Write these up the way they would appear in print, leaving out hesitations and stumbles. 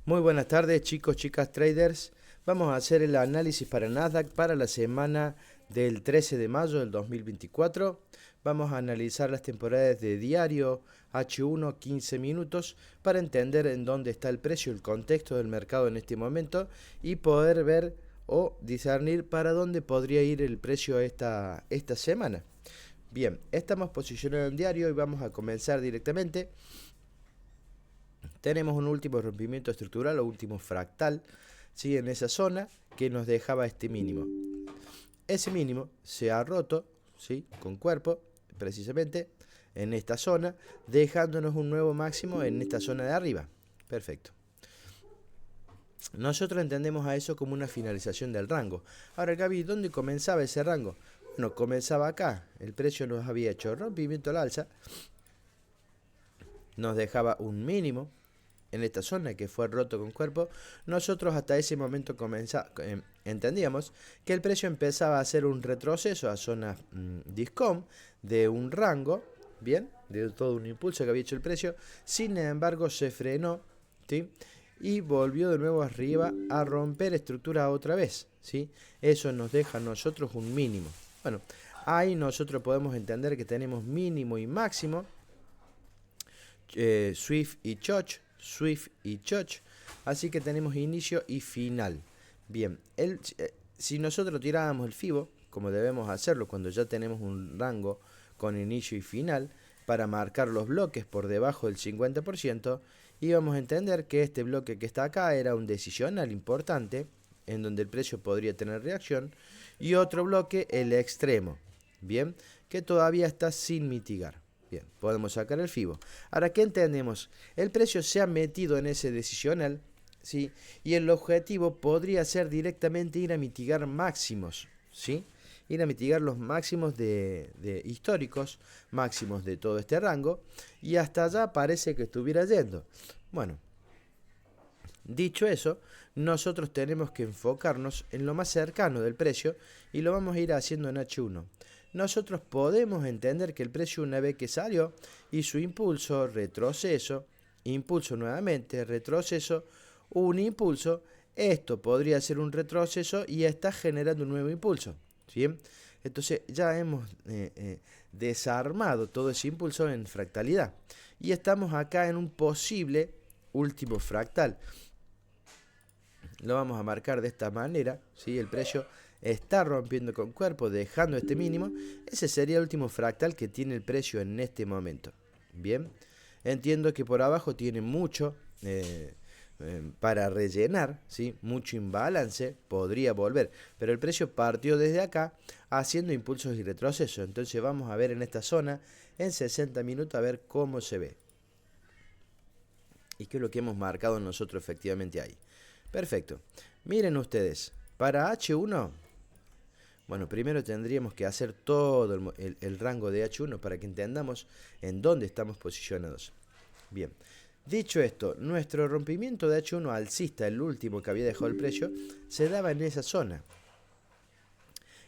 Muy buenas tardes, chicos, chicas, traders. Vamos a hacer el análisis para Nasdaq para la semana del 13 de mayo del 2024. Vamos a analizar las temporadas de diario H1 15 minutos para entender en dónde está el precio, el contexto del mercado en este momento y poder ver o discernir para dónde podría ir el precio esta semana. Bien, estamos posicionados en diario y vamos a comenzar directamente. Tenemos un último rompimiento estructural o último fractal, ¿sí? En esa zona que nos dejaba este mínimo. Ese mínimo se ha roto, ¿sí? Con cuerpo, precisamente en esta zona, dejándonos un nuevo máximo en esta zona de arriba. Perfecto. Nosotros entendemos a eso como una finalización del rango. Ahora, Gaby, ¿dónde comenzaba ese rango? Bueno, comenzaba acá. El precio nos había hecho rompimiento al alza, nos dejaba un mínimo en esta zona que fue roto con cuerpo. Nosotros hasta ese momento entendíamos que el precio empezaba a hacer un retroceso a zonas DISCOM de un rango, bien, de todo un impulso que había hecho el precio. Sin embargo, se frenó, ¿sí? Y volvió de nuevo arriba a romper estructura otra vez, ¿sí? Eso nos deja a nosotros un mínimo. Bueno, ahí nosotros podemos entender que tenemos mínimo y máximo, Swift y Choch, así que tenemos inicio y final. Bien, si nosotros tirábamos el FIBO, como debemos hacerlo cuando ya tenemos un rango con inicio y final, para marcar los bloques por debajo del 50%, íbamos a entender que este bloque que está acá era un decisional importante, en donde el precio podría tener reacción, y otro bloque, el extremo, bien, que todavía está sin mitigar. Bien, podemos sacar el FIBO. Ahora, ¿qué entendemos? El precio se ha metido en ese decisional, ¿sí? Y el objetivo podría ser directamente ir a mitigar máximos, ¿sí? Ir a mitigar los máximos de históricos, máximos de todo este rango, y hasta allá parece que estuviera yendo. Bueno, dicho eso, nosotros tenemos que enfocarnos en lo más cercano del precio y lo vamos a ir haciendo en H1. Nosotros podemos entender que el precio, una vez que salió, hizo impulso, retroceso, impulso nuevamente, retroceso, un impulso. Esto podría ser un retroceso y está generando un nuevo impulso, ¿sí? Entonces ya hemos desarmado todo ese impulso en fractalidad y estamos acá en un posible último fractal. Lo vamos a marcar de esta manera, ¿sí? El precio está rompiendo con cuerpo, dejando este mínimo. Ese sería el último fractal que tiene el precio en este momento. Bien, entiendo que por abajo tiene mucho para rellenar, ¿sí? Mucho imbalance, podría volver, pero el precio partió desde acá haciendo impulsos y retrocesos. Entonces vamos a ver en esta zona en 60 minutos a ver cómo se ve y qué es lo que hemos marcado nosotros efectivamente ahí. Perfecto. Miren ustedes, para H1, bueno, primero tendríamos que hacer todo el rango de H1 para que entendamos en dónde estamos posicionados. Bien, dicho esto, nuestro rompimiento de H1 alcista, el último que había dejado el precio, se daba en esa zona.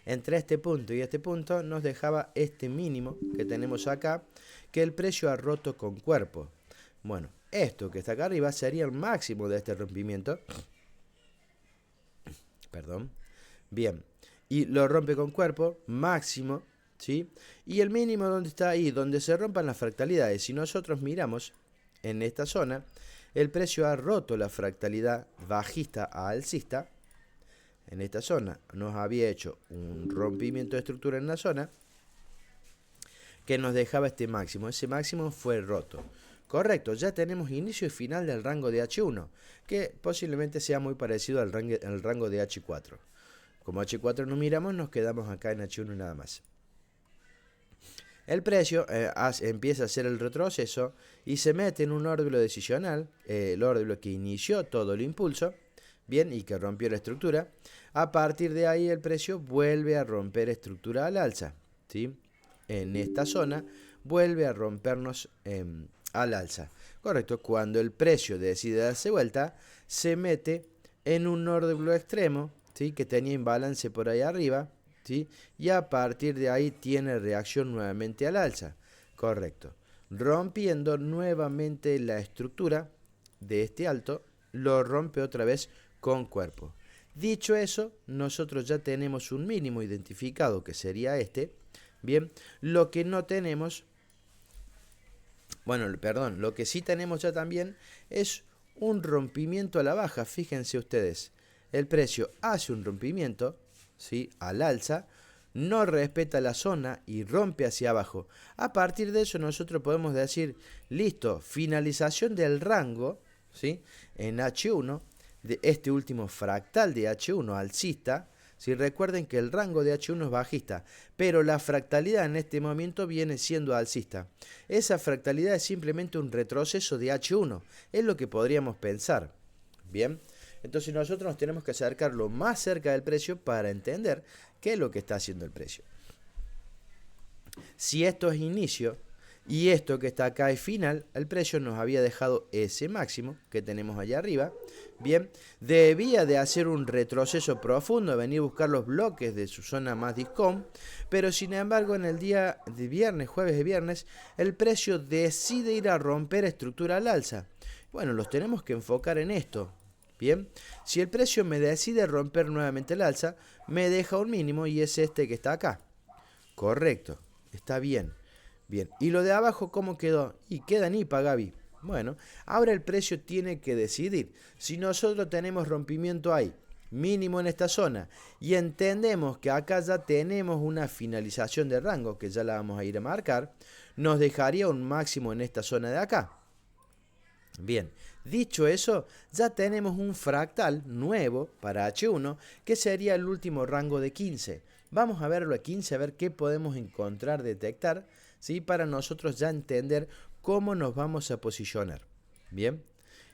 Entre este punto y este punto nos dejaba este mínimo que tenemos acá, que el precio ha roto con cuerpo. Bueno, esto que está acá arriba sería el máximo de este rompimiento. Perdón. Bien. Y lo rompe con cuerpo, máximo, ¿sí? Y el mínimo, ¿dónde está ahí? Donde se rompan las fractalidades. Si nosotros miramos en esta zona, el precio ha roto la fractalidad bajista a alcista. En esta zona nos había hecho un rompimiento de estructura en la zona que nos dejaba este máximo. Ese máximo fue roto. Correcto, ya tenemos inicio y final del rango de H1, que posiblemente sea muy parecido al rango de H4. Como H4 no miramos, nos quedamos acá en H1 nada más. El precio empieza a hacer el retroceso y se mete en un órbito decisional, el órbito que inició todo el impulso, bien, y que rompió la estructura. A partir de ahí el precio vuelve a romper estructura al alza, ¿sí? En esta zona vuelve a rompernos al alza. Correcto, cuando el precio decide darse vuelta, se mete en un órbito extremo, ¿sí? Que tenía imbalance por ahí arriba, ¿sí? Y a partir de ahí tiene reacción nuevamente al alza. Correcto, rompiendo nuevamente la estructura de este alto, lo rompe otra vez con cuerpo. Dicho eso, nosotros ya tenemos un mínimo identificado, que sería este. Bien, lo que no tenemos, bueno, perdón, lo que sí tenemos ya también es un rompimiento a la baja. Fíjense ustedes, el precio hace un rompimiento, ¿sí?, al alza, no respeta la zona y rompe hacia abajo. A partir de eso nosotros podemos decir, listo, finalización del rango, ¿sí?, en H1, de este último fractal de H1 alcista. Si recuerden que el rango de H1 es bajista, pero la fractalidad en este momento viene siendo alcista. Esa fractalidad es simplemente un retroceso de H1, es lo que podríamos pensar. Bien, entonces nosotros nos tenemos que acercar lo más cerca del precio para entender qué es lo que está haciendo el precio. Si esto es inicio y esto que está acá es final, el precio nos había dejado ese máximo que tenemos allá arriba. Bien, debía de hacer un retroceso profundo, venir a buscar los bloques de su zona más discount, pero sin embargo en el día de viernes, jueves y viernes, el precio decide ir a romper estructura al alza. Bueno, los tenemos que enfocar en esto. Bien, si el precio me decide romper nuevamente el alza, me deja un mínimo y es este que está acá. Correcto, está bien. Bien, y lo de abajo, ¿cómo quedó? Y queda en IPA, Gaby. Bueno, ahora el precio tiene que decidir. Si nosotros tenemos rompimiento ahí, mínimo en esta zona, y entendemos que acá ya tenemos una finalización de rango, que ya la vamos a ir a marcar, nos dejaría un máximo en esta zona de acá. Bien, dicho eso, ya tenemos un fractal nuevo para H1, que sería el último rango de 15. Vamos a verlo a 15, a ver qué podemos encontrar, detectar, ¿sí?, para nosotros ya entender cómo nos vamos a posicionar. Bien,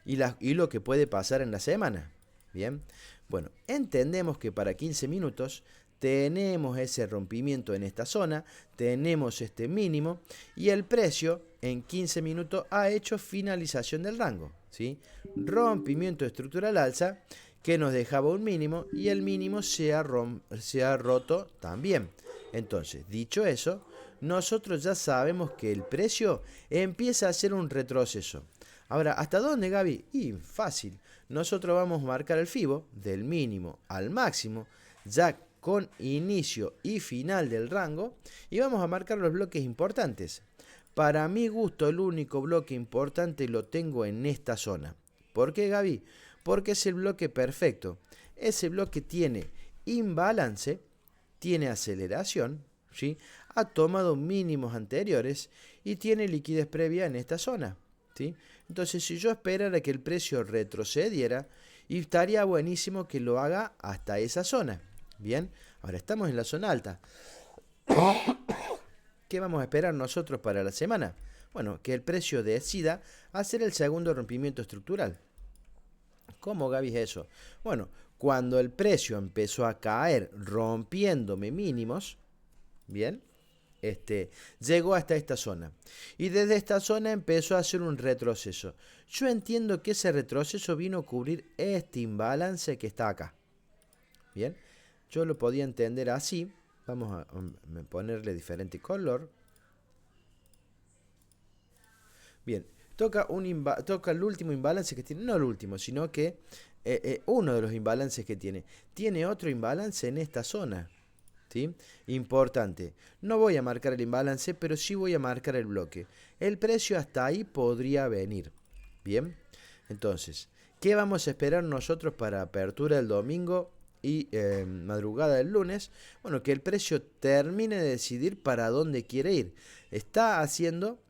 y lo que puede pasar en la semana. Bien, bueno, entendemos que para 15 minutos tenemos ese rompimiento en esta zona, tenemos este mínimo y el precio en 15 minutos ha hecho finalización del rango, ¿sí? Rompimiento estructural alza que nos dejaba un mínimo y el mínimo se ha roto también. Entonces, dicho eso, nosotros ya sabemos que el precio empieza a hacer un retroceso. Ahora, ¿hasta dónde, Gaby? Y fácil. Nosotros vamos a marcar el FIBO del mínimo al máximo, ya con inicio y final del rango, y vamos a marcar los bloques importantes. Para mi gusto, el único bloque importante lo tengo en esta zona. ¿Por qué, Gaby? Porque es el bloque perfecto. Ese bloque tiene imbalance, tiene aceleración, ¿sí?, ha tomado mínimos anteriores y tiene liquidez previa en esta zona, ¿sí? Entonces, si yo esperara que el precio retrocediera, y estaría buenísimo que lo haga hasta esa zona. Bien, ahora estamos en la zona alta. ¿Qué vamos a esperar nosotros para la semana? Bueno, que el precio decida hacer el segundo rompimiento estructural. ¿Cómo, Gaby, es eso? Bueno, cuando el precio empezó a caer rompiéndome mínimos, bien, llegó hasta esta zona y desde esta zona empezó a hacer un retroceso. Yo entiendo que ese retroceso vino a cubrir este imbalance que está acá. Bien, yo lo podía entender así. Vamos a ponerle diferente color. Bien, toca el último imbalance que tiene, no el último, sino que uno de los imbalances que tiene. Tiene otro imbalance en esta zona. ¿Sí? Importante, no voy a marcar el imbalance, pero sí voy a marcar el bloque. El precio hasta ahí podría venir. Bien, entonces, ¿qué vamos a esperar nosotros para apertura del domingo y madrugada del lunes? Bueno, que el precio termine de decidir para dónde quiere ir. Está haciendo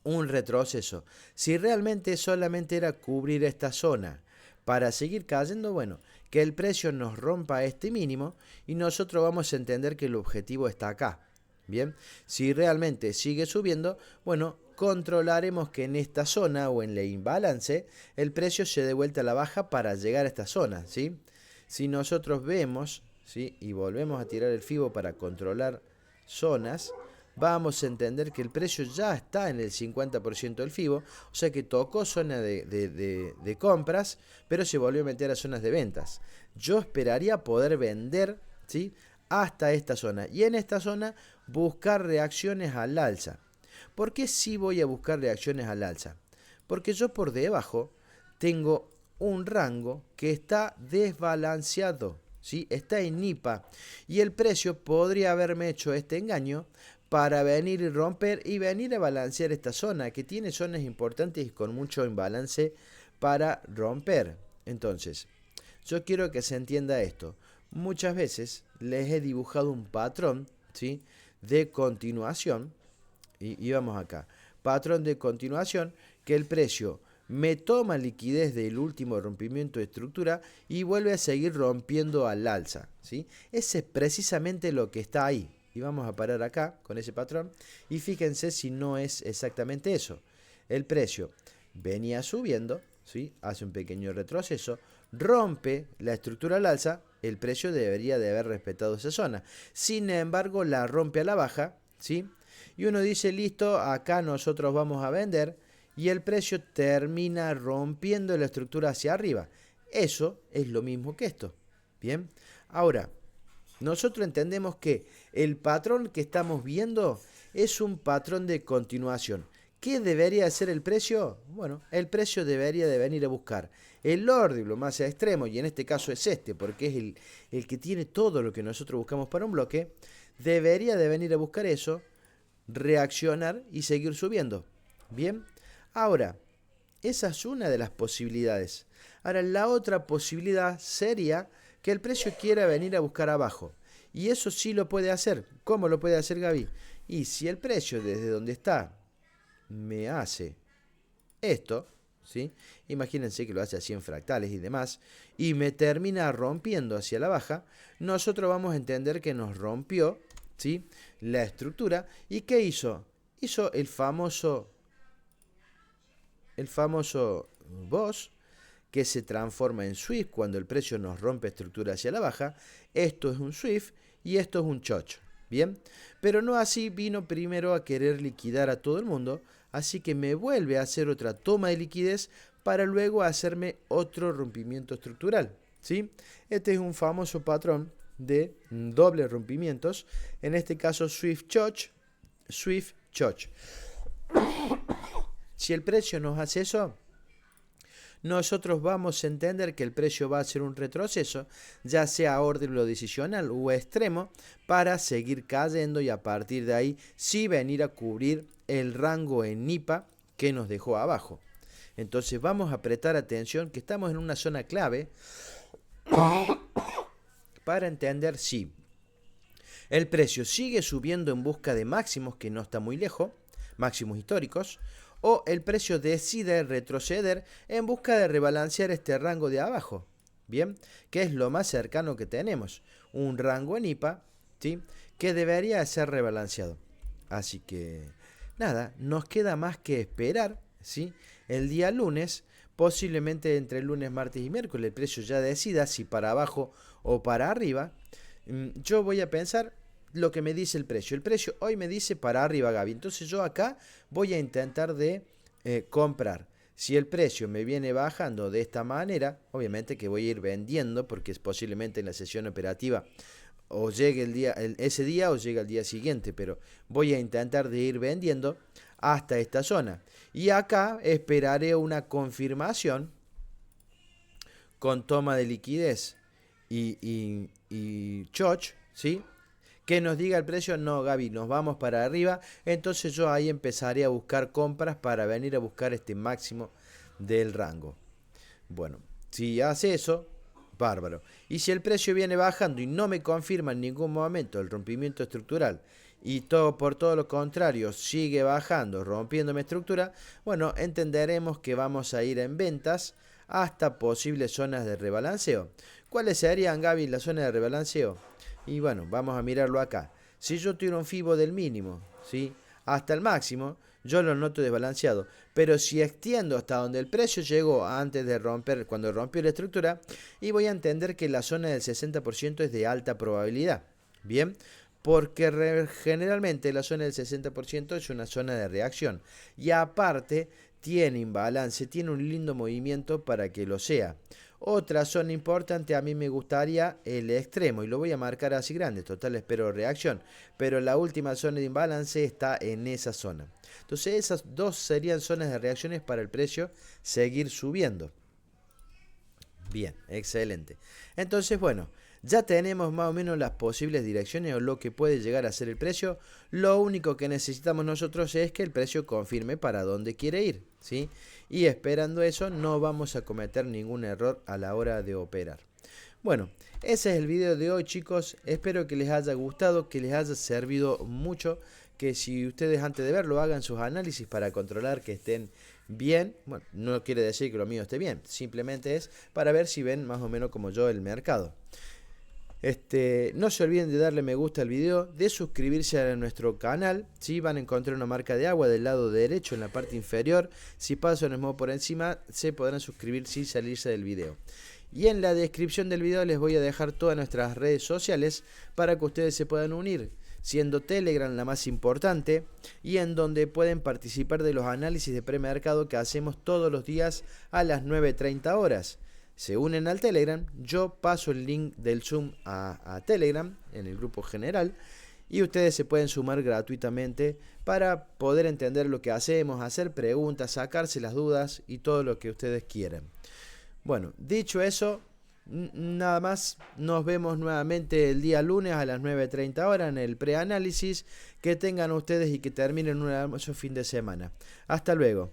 un retroceso. Si realmente solamente era cubrir esta zona para seguir cayendo, bueno, que el precio nos rompa este mínimo y nosotros vamos a entender que el objetivo está acá. Bien, si realmente sigue subiendo, bueno, controlaremos que en esta zona o en el imbalance el precio se dé vuelta a la baja para llegar a esta zona, ¿sí? Si nosotros vemos, ¿sí?, y volvemos a tirar el FIBO para controlar zonas, vamos a entender que el precio ya está en el 50% del FIBO, o sea que tocó zona de compras, pero se volvió a meter a zonas de ventas. Yo esperaría poder vender, ¿sí?, hasta esta zona, y en esta zona buscar reacciones al alza. ¿Por qué sí voy a buscar reacciones al alza? Porque yo por debajo tengo un rango que está desbalanceado, ¿sí? Está en IPA. Y el precio podría haberme hecho este engaño para venir y romper y venir a balancear esta zona, que tiene zonas importantes y con mucho imbalance para romper. Entonces, yo quiero que se entienda esto. Muchas veces les he dibujado un patrón, ¿sí?, de continuación. Y vamos acá. Patrón de continuación, que el precio me toma liquidez del último rompimiento de estructura y vuelve a seguir rompiendo al alza, ¿sí? Ese es precisamente lo que está ahí. Y vamos a parar acá con ese patrón. Y fíjense si no es exactamente eso. El precio venía subiendo, ¿sí?, hace un pequeño retroceso, rompe la estructura al alza, el precio debería de haber respetado esa zona. Sin embargo, la rompe a la baja, ¿sí? Y uno dice, listo, acá nosotros vamos a vender, y el precio termina rompiendo la estructura hacia arriba. Eso es lo mismo que esto. Bien, ahora, nosotros entendemos que el patrón que estamos viendo es un patrón de continuación. ¿Qué debería hacer el precio? Bueno, el precio debería de venir a buscar el órdilo más extremo, y en este caso es este, porque es el que tiene todo lo que nosotros buscamos para un bloque. Debería de venir a buscar eso, reaccionar y seguir subiendo. Bien, ahora, esa es una de las posibilidades. Ahora, la otra posibilidad sería que el precio quiera venir a buscar abajo. Y eso sí lo puede hacer. ¿Cómo lo puede hacer Gaby? Y si el precio desde donde está me hace esto, ¿sí?, imagínense que lo hace así en fractales y demás, y me termina rompiendo hacia la baja, nosotros vamos a entender que nos rompió, ¿sí?, la estructura. ¿Y qué hizo? Hizo el famoso BOS, que se transforma en SWIFT cuando el precio nos rompe estructura hacia la baja. Esto es un SWIFT y esto es un chocho. Bien, pero no así, vino primero a querer liquidar a todo el mundo, así que me vuelve a hacer otra toma de liquidez para luego hacerme otro rompimiento estructural, ¿sí? Este es un famoso patrón de dobles rompimientos, en este caso Swift Choch, Swift Choch. Si el precio nos hace eso, nosotros vamos a entender que el precio va a hacer un retroceso, ya sea órdilo decisional o extremo, para seguir cayendo y a partir de ahí sí venir a cubrir el rango en IPA que nos dejó abajo. Entonces vamos a prestar atención que estamos en una zona clave para entender si el precio sigue subiendo en busca de máximos, que no está muy lejos, máximos históricos, o el precio decide retroceder en busca de rebalancear este rango de abajo. Bien, que es lo más cercano que tenemos, un rango en IPA, ¿sí?, que debería ser rebalanceado. Así que nada, nos queda más que esperar, ¿sí?, el día lunes, posiblemente entre el lunes, martes y miércoles, el precio ya decida si para abajo o para arriba. Yo voy a pensar lo que me dice el precio. El precio hoy me dice para arriba, Gaby. Entonces yo acá voy a intentar de comprar. Si el precio me viene bajando de esta manera, obviamente que voy a ir vendiendo, porque es posiblemente en la sesión operativa o llegue ese día o llegue al día siguiente, pero voy a intentar de ir vendiendo hasta esta zona. Y acá esperaré una confirmación con toma de liquidez y choch, ¿sí?, que nos diga el precio, no Gaby, nos vamos para arriba. Entonces yo ahí empezaré a buscar compras para venir a buscar este máximo del rango. Bueno, si hace eso, bárbaro. Y si el precio viene bajando y no me confirma en ningún momento el rompimiento estructural, y por todo lo contrario sigue bajando, rompiendo mi estructura, bueno, entenderemos que vamos a ir en ventas hasta posibles zonas de rebalanceo. ¿Cuáles serían, Gaby, las zonas de rebalanceo? Y bueno, vamos a mirarlo acá. Si yo tiro un FIBO del mínimo, ¿sí?, hasta el máximo, yo lo noto desbalanceado. Pero si extiendo hasta donde el precio llegó antes de romper, cuando rompió la estructura, y voy a entender que la zona del 60% es de alta probabilidad. Bien, porque generalmente la zona del 60% es una zona de reacción. Y aparte, tiene imbalance, tiene un lindo movimiento para que lo sea. Otra zona importante, a mí me gustaría el extremo, y lo voy a marcar así grande, total espero reacción, pero la última zona de imbalance está en esa zona. Entonces esas dos serían zonas de reacciones para el precio seguir subiendo. Bien, excelente. Entonces, bueno, ya tenemos más o menos las posibles direcciones o lo que puede llegar a ser el precio. Lo único que necesitamos nosotros es que el precio confirme para dónde quiere ir, ¿sí? Y esperando eso no vamos a cometer ningún error a la hora de operar. Bueno, ese es el video de hoy, chicos. Espero que les haya gustado, que les haya servido mucho, que si ustedes antes de verlo hagan sus análisis para controlar que estén bien. Bueno, no quiere decir que lo mío esté bien, simplemente es para ver si ven más o menos como yo el mercado. No se olviden de darle me gusta al video, de suscribirse a nuestro canal. ¿Sí? Van a encontrar una marca de agua del lado derecho en la parte inferior. Si paso les muevo por encima, se podrán suscribir sin salirse del video. Y en la descripción del video les voy a dejar todas nuestras redes sociales para que ustedes se puedan unir, siendo Telegram la más importante y en donde pueden participar de los análisis de premercado que hacemos todos los días a las 9:30 horas. Se unen al Telegram, yo paso el link del Zoom a Telegram en el grupo general y ustedes se pueden sumar gratuitamente para poder entender lo que hacemos, hacer preguntas, sacarse las dudas y todo lo que ustedes quieran. Bueno, dicho eso, nada más, nos vemos nuevamente el día lunes a las 9:30 horas en el preanálisis. Que tengan ustedes y que terminen un hermoso fin de semana. Hasta luego.